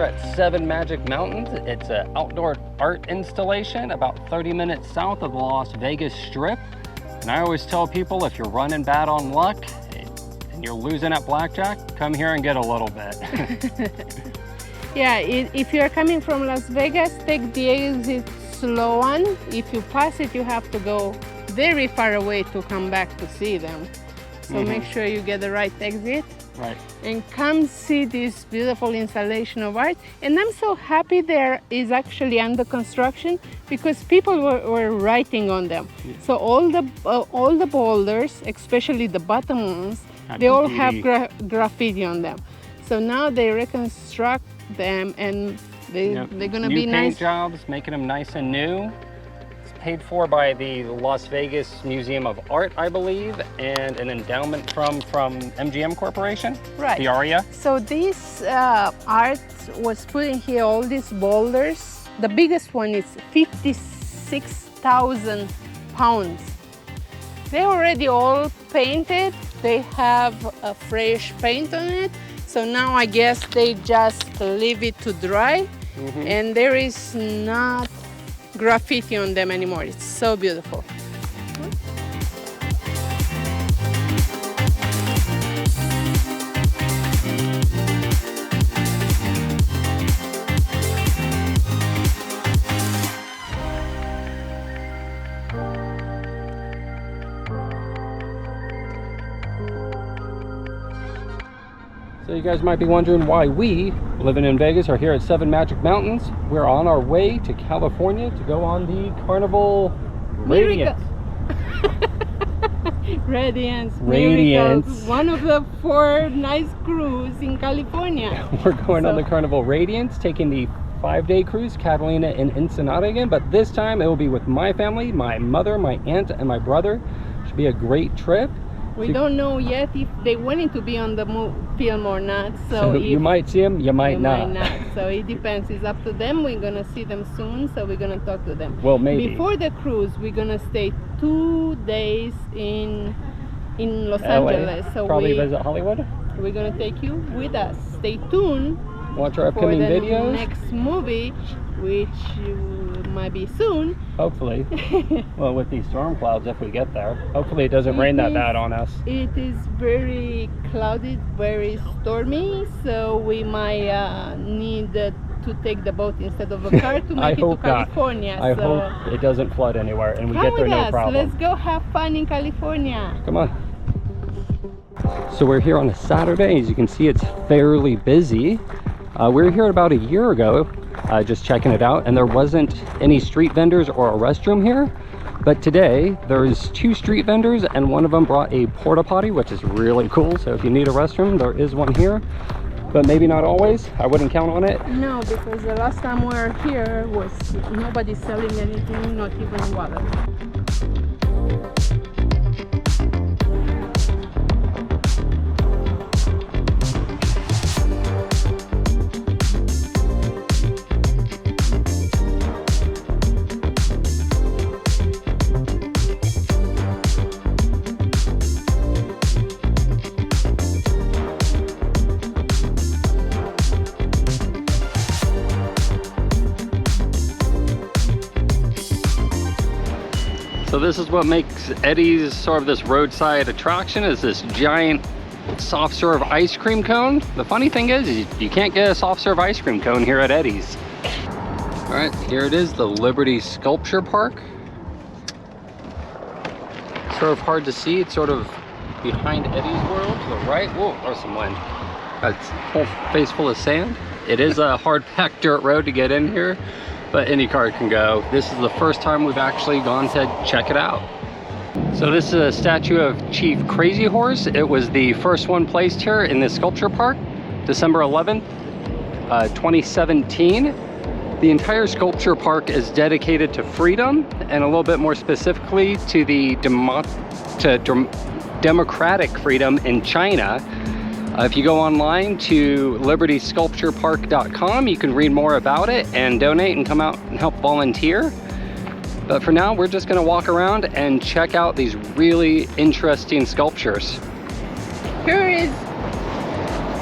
at 7 Magic Mountains. It's an outdoor art installation about 30 minutes south of the Las Vegas Strip. And I always tell people, if you're running bad on luck and you're losing at blackjack, come here and get a little bit. Yeah, if you're coming from Las Vegas, take the exit slow one. If you pass it, you have to go very far away to come back to see them. So make sure you get the right exit. Right. And come see this beautiful installation of art. And I'm so happy there is actually under construction because people were writing on them. Yeah. So all the boulders, especially the bottom ones, they all have graffiti on them. So now they reconstruct them and they're gonna be nice. New paint jobs, making them nice and new. Paid for by the Las Vegas Museum of Art, I believe, and an endowment from MGM Corporation, right? The ARIA. So this art was put in here, all these boulders. The biggest one is 56,000 pounds. They're already all painted. They have a fresh paint on it. So now I guess they just leave it to dry, and there is not graffiti on them anymore. It's so beautiful. So you guys might be wondering why we, living in Vegas, are here at 7 Magic Mountains. We're on our way to California to go on the Carnival Radiance. Radiance. One of the 4 nice cruises in California. We're going on the Carnival Radiance, taking the 5-day cruise, Catalina and Ensenada again, but this time it will be with my family, my mother, my aunt, and my brother. Should be a great trip. We don't know yet if they wanted to be on the film or not. So you might see them, you might not. So it depends. It's up to them. We're going to see them soon, so we're going to talk to them. Well, maybe. Before the cruise, we're going to stay 2 days in Los Angeles. So probably visit Hollywood. We're going to take you with us. Stay tuned. Watch our upcoming videos. Next movie, which might be soon. Hopefully. Well, with these storm clouds, if we get there. Hopefully it doesn't rain that bad on us. It is very cloudy, very stormy, so we might need to take the boat instead of a car to make it to California. I hope it doesn't flood anywhere and we get there no problem. Let's go have fun in California. Come on. So we're here on a Saturday. As you can see, it's fairly busy. We were here about a year ago, just checking it out, and there wasn't any street vendors or a restroom here. But today, there's 2 street vendors, and one of them brought a porta potty, which is really cool. So if you need a restroom, there is one here, but maybe not always. I wouldn't count on it. No, because the last time we were here was nobody selling anything, not even water. So this is what makes Eddie's sort of this roadside attraction, is this giant soft serve ice cream cone. The funny thing is you can't get a soft serve ice cream cone here at Eddie's. All right, here it is, the Liberty Sculpture Park. Sort of hard to see, it's sort of behind Eddie's World to the right. Whoa, there's some wind. It's a whole face full of sand. It is a hard packed dirt road to get in here, but any car can go. This is the first time we've actually gone to check it out. So this is a statue of Chief Crazy Horse. It was the first one placed here in this sculpture park, December 11th, 2017. The entire sculpture park is dedicated to freedom, and a little bit more specifically to the democratic freedom in China. If you go online to libertysculpturepark.com, you can read more about it and donate and come out and help volunteer. But for now, we're just gonna walk around and check out these really interesting sculptures. Here is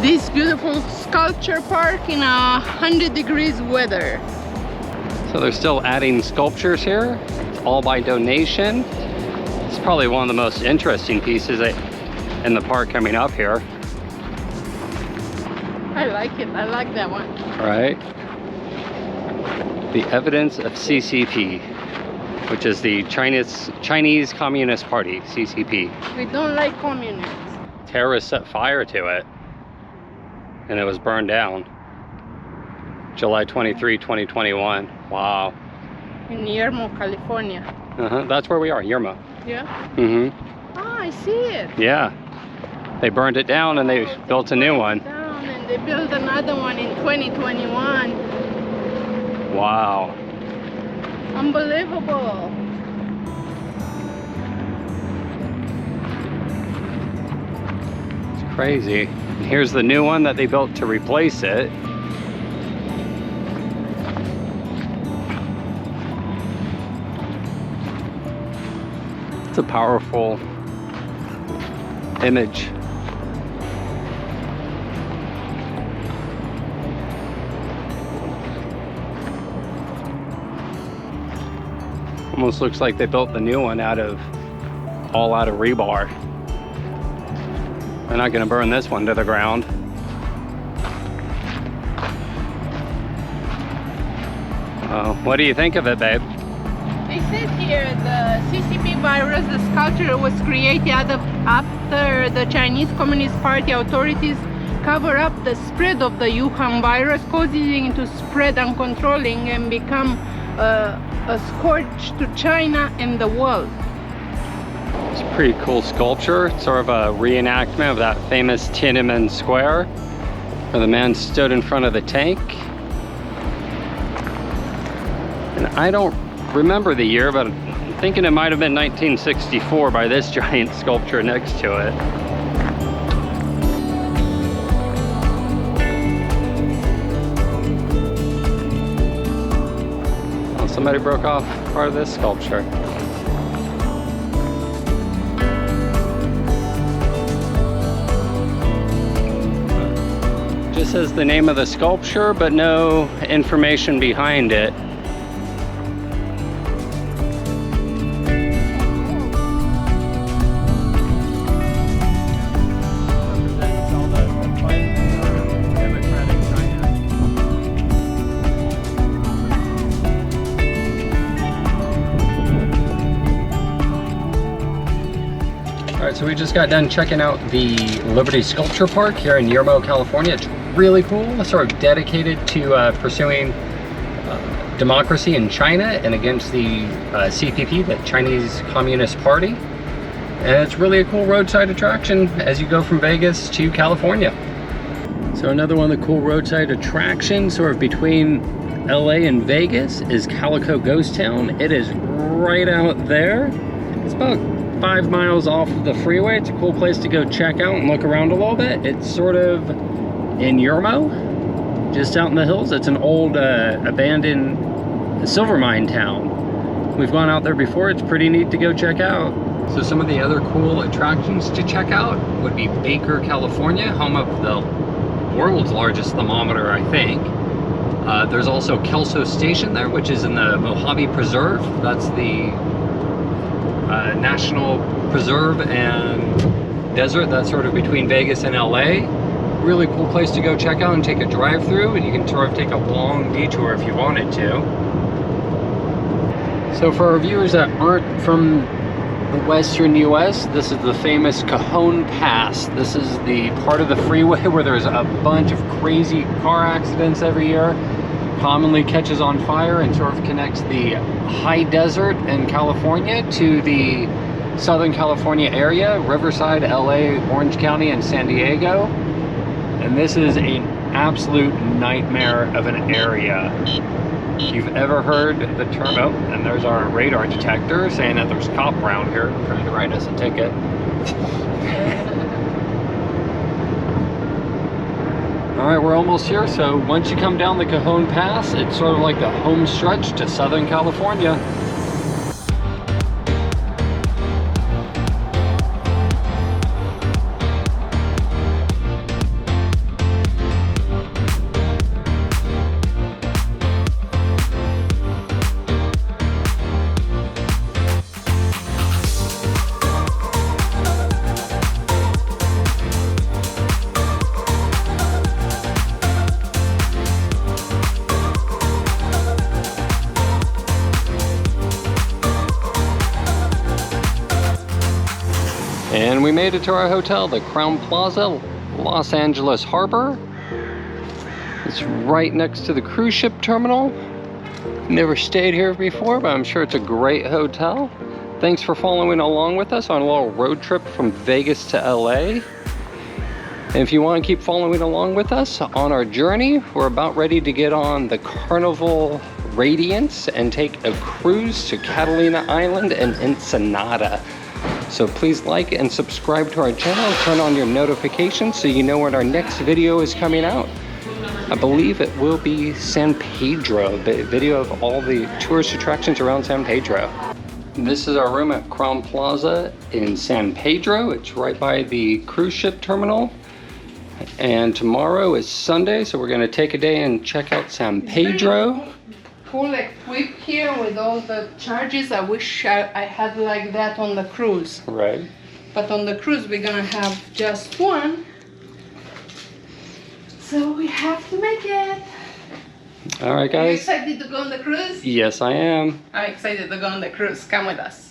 this beautiful sculpture park in 100 degrees weather. So they're still adding sculptures here. It's all by donation. It's probably one of the most interesting pieces in the park coming up here. I like it. I like that one. Right. The evidence of CCP, which is the Chinese Communist Party, CCP. We don't like communists. Terrorists set fire to it, and it was burned down. July 23, 2021. Wow. In Yermo, California. That's where we are, Yermo. Yeah? Mm-hmm. Oh, I see it. Yeah. They burned it down and they built a new one. Down and they built another one in 2021. Wow. Unbelievable. It's crazy. And here's the new one that they built to replace it. It's a powerful image. Almost looks like they built the new one all out of rebar. They're not gonna burn this one to the ground. What do you think of it, babe? It says here the CCP virus, the sculpture was created after the Chinese Communist Party authorities cover up the spread of the Wuhan virus, causing it to spread uncontrollably and become a scourge to China and the world. It's a pretty cool sculpture. It's sort of a reenactment of that famous Tiananmen Square where the man stood in front of the tank. And I don't remember the year, but I'm thinking it might have been 1964 by this giant sculpture next to it. Oh, somebody broke off part of this sculpture. Just says the name of the sculpture, but no information behind it. Alright, so we just got done checking out the Liberty Sculpture Park here in Yermo, California. It's really cool. It's sort of dedicated to pursuing democracy in China and against the CPP, the Chinese Communist Party. And it's really a cool roadside attraction as you go from Vegas to California. So another one of the cool roadside attractions sort of between LA and Vegas is Calico Ghost Town. It is right out there. It's about 5 miles off of the freeway. It's a cool place to go check out and look around a little bit. It's sort of in Yermo, just out in the hills. It's an old abandoned silver mine town. We've gone out there before. It's pretty neat to go check out. So some of the other cool attractions to check out would be Baker, California, home of the world's largest thermometer, I think. There's also Kelso Station there, which is in the Mojave Preserve. That's the National Preserve and desert that's sort of between Vegas and LA. Really cool place to go check out and take a drive through, and you can sort of take a long detour if you wanted to. So for our viewers that aren't from the western US, this is the famous Cajon Pass. This is the part of the freeway where there's a bunch of crazy car accidents every year. Commonly catches on fire and sort of connects the high desert in California to the Southern California area, Riverside, LA, Orange County, and San Diego. And this is an absolute nightmare of an area. If you've ever heard the term, oh, and there's our radar detector saying that there's a cop around here trying to write us a ticket. Alright, we're almost here. So once you come down the Cajon Pass, it's sort of like the home stretch to Southern California. And we made it to our hotel, the Crown Plaza, Los Angeles Harbor. It's right next to the cruise ship terminal. Never stayed here before, but I'm sure it's a great hotel. Thanks for following along with us on a little road trip from Vegas to LA. And if you want to keep following along with us on our journey, we're about ready to get on the Carnival Radiance and take a cruise to Catalina Island and Ensenada. So please like and subscribe to our channel, turn on your notifications so you know when our next video is coming out. I believe it will be San Pedro, the video of all the tourist attractions around San Pedro. This is our room at Crown Plaza in San Pedro. It's right by the cruise ship terminal. And tomorrow is Sunday, so we're gonna take a day and check out San Pedro. Full equipped here with all the charges. I wish I had like that on the cruise. Right. But on the cruise we're gonna have just one. So we have to make it. All right, Are you guys. excited to go on the cruise? Yes, I am. I'm excited to go on the cruise. Come with us.